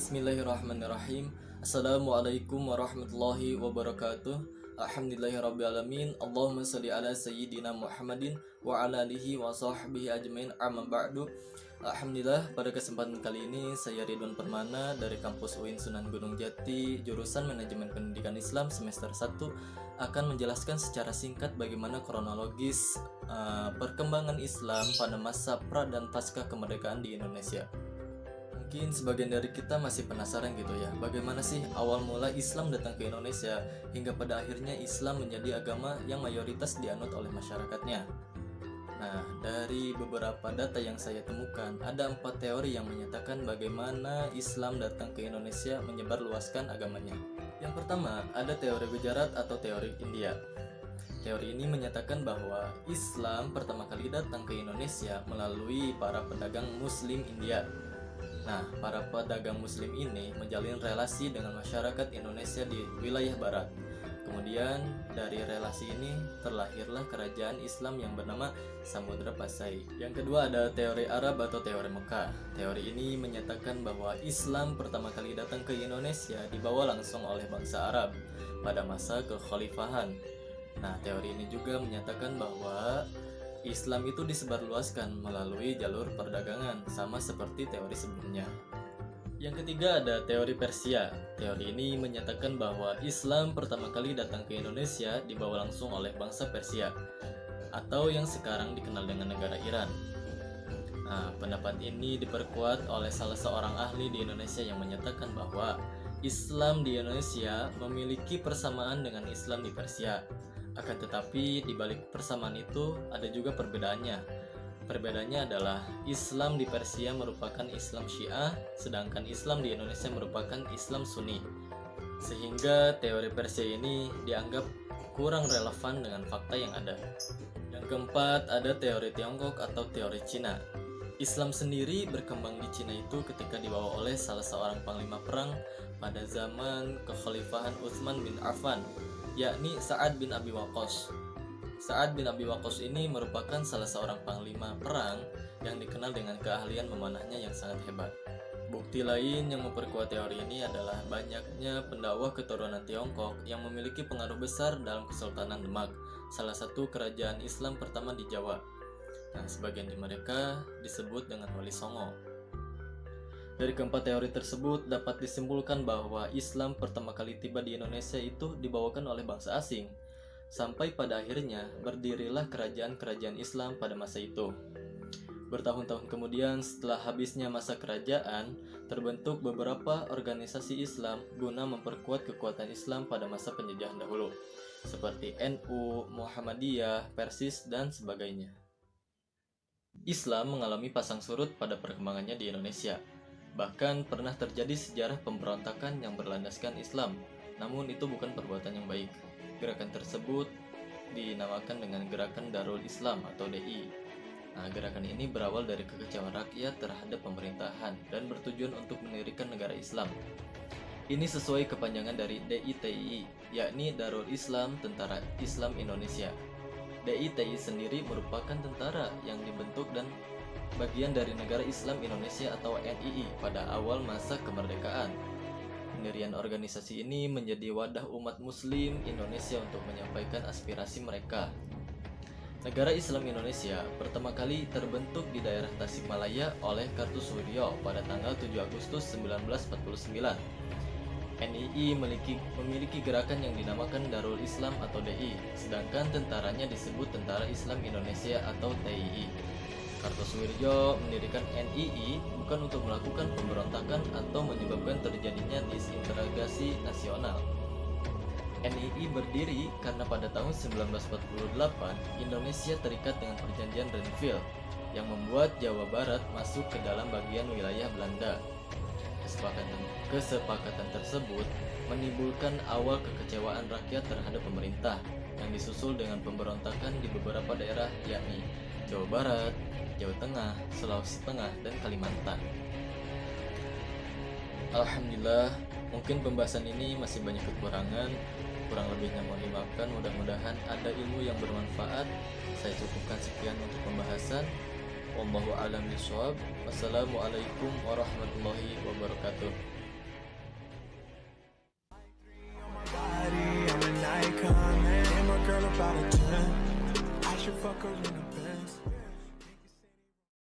Bismillahirrahmanirrahim. Assalamualaikum warahmatullahi wabarakatuh. Alhamdulillahirrabbilalamin. Allahumma salli ala sayyidina Muhammadin wa ala alihi wa sahbihi ajmain, amma ba'du. Alhamdulillah, pada kesempatan kali ini saya Ridwan Permana dari kampus UIN Sunan Gunung Jati, jurusan Manajemen Pendidikan Islam semester 1, akan menjelaskan secara singkat bagaimana kronologis perkembangan Islam pada masa pra dan pasca kemerdekaan di Indonesia. Mungkin sebagian dari kita masih penasaran gitu ya, bagaimana sih awal mula Islam datang ke Indonesia hingga pada akhirnya Islam menjadi agama yang mayoritas dianut oleh masyarakatnya. Nah, dari beberapa data yang saya temukan, ada 4 teori yang menyatakan bagaimana Islam datang ke Indonesia menyebarluaskan agamanya. Yang pertama, ada teori Gujarat atau teori India. Teori ini menyatakan bahwa Islam pertama kali datang ke Indonesia melalui para pedagang Muslim India. Nah, para pedagang Muslim ini menjalin relasi dengan masyarakat Indonesia di wilayah barat. Kemudian dari relasi ini terlahirlah kerajaan Islam yang bernama Samudra Pasai. Yang kedua ada teori Arab atau teori Mekah. Teori ini menyatakan bahwa Islam pertama kali datang ke Indonesia dibawa langsung oleh bangsa Arab pada masa kekhalifahan. Nah, teori ini juga menyatakan bahwa Islam itu disebarluaskan melalui jalur perdagangan, sama seperti teori sebelumnya. Yang ketiga ada teori Persia. Teori ini menyatakan bahwa Islam pertama kali datang ke Indonesia dibawa langsung oleh bangsa Persia, atau yang sekarang dikenal dengan negara Iran. Nah, pendapat ini diperkuat oleh salah seorang ahli di Indonesia yang menyatakan bahwa Islam di Indonesia memiliki persamaan dengan Islam di Persia. Akan tetapi di balik persamaan itu ada juga perbedaannya. Perbedaannya adalah Islam di Persia merupakan Islam Syiah, sedangkan Islam di Indonesia merupakan Islam Sunni. Sehingga teori Persia ini dianggap kurang relevan dengan fakta yang ada. Yang keempat ada teori Tiongkok atau teori Cina. Islam sendiri berkembang di Cina itu ketika dibawa oleh salah seorang panglima perang pada zaman kekhalifahan Utsman bin Affan, yakni Sa'ad bin Abi Waqqas. Sa'ad bin Abi Waqqas ini merupakan salah seorang panglima perang yang dikenal dengan keahlian memanahnya yang sangat hebat. Bukti lain yang memperkuat teori ini adalah banyaknya pendakwah keturunan Tiongkok yang memiliki pengaruh besar dalam Kesultanan Demak, salah satu kerajaan Islam pertama di Jawa. Nah, sebagian di mereka disebut dengan Wali Songo. Dari keempat teori tersebut dapat disimpulkan bahwa Islam pertama kali tiba di Indonesia itu dibawakan oleh bangsa asing, sampai pada akhirnya berdirilah kerajaan-kerajaan Islam pada masa itu. Bertahun-tahun kemudian setelah habisnya masa kerajaan, terbentuk beberapa organisasi Islam guna memperkuat kekuatan Islam pada masa penjajahan dahulu, seperti NU, Muhammadiyah, Persis, dan sebagainya. Islam mengalami pasang surut pada perkembangannya di Indonesia. Bahkan pernah terjadi sejarah pemberontakan yang berlandaskan Islam, namun itu bukan perbuatan yang baik. Gerakan tersebut dinamakan dengan Gerakan Darul Islam atau DI. Nah, gerakan ini berawal dari kekecewaan rakyat terhadap pemerintahan dan bertujuan untuk mendirikan negara Islam. Ini sesuai kepanjangan dari DITII, yakni Darul Islam Tentara Islam Indonesia. DITI sendiri merupakan tentara yang dibentuk dan bagian dari Negara Islam Indonesia atau NII pada awal masa kemerdekaan. Pendirian organisasi ini menjadi wadah umat muslim Indonesia untuk menyampaikan aspirasi mereka. Negara Islam Indonesia pertama kali terbentuk di daerah Tasikmalaya oleh Kartosoewirjo pada tanggal 7 Agustus 1949. NII memiliki gerakan yang dinamakan Darul Islam atau DI, sedangkan tentaranya disebut Tentara Islam Indonesia atau TII. Kartosoewirjo mendirikan NII bukan untuk melakukan pemberontakan atau menyebabkan terjadinya disintegrasi nasional. NII berdiri karena pada tahun 1948 Indonesia terikat dengan perjanjian Renville yang membuat Jawa Barat masuk ke dalam bagian wilayah Belanda. Kesepakatan tersebut menimbulkan awal kekecewaan rakyat terhadap pemerintah yang disusul dengan pemberontakan di beberapa daerah yakni Jawa Barat, Jawa Tengah, Sulawesi Tengah, dan Kalimantan. Alhamdulillah, mungkin pembahasan ini masih banyak kekurangan. Kurang lebihnya mohon dimaafkan, mudah-mudahan ada ilmu yang bermanfaat. Saya cukupkan sekian untuk pembahasan. Wallahu a'lam bishawab. Wassalamualaikum warahmatullahi wabarakatuh. out of 10. I should fuck her in the Benz.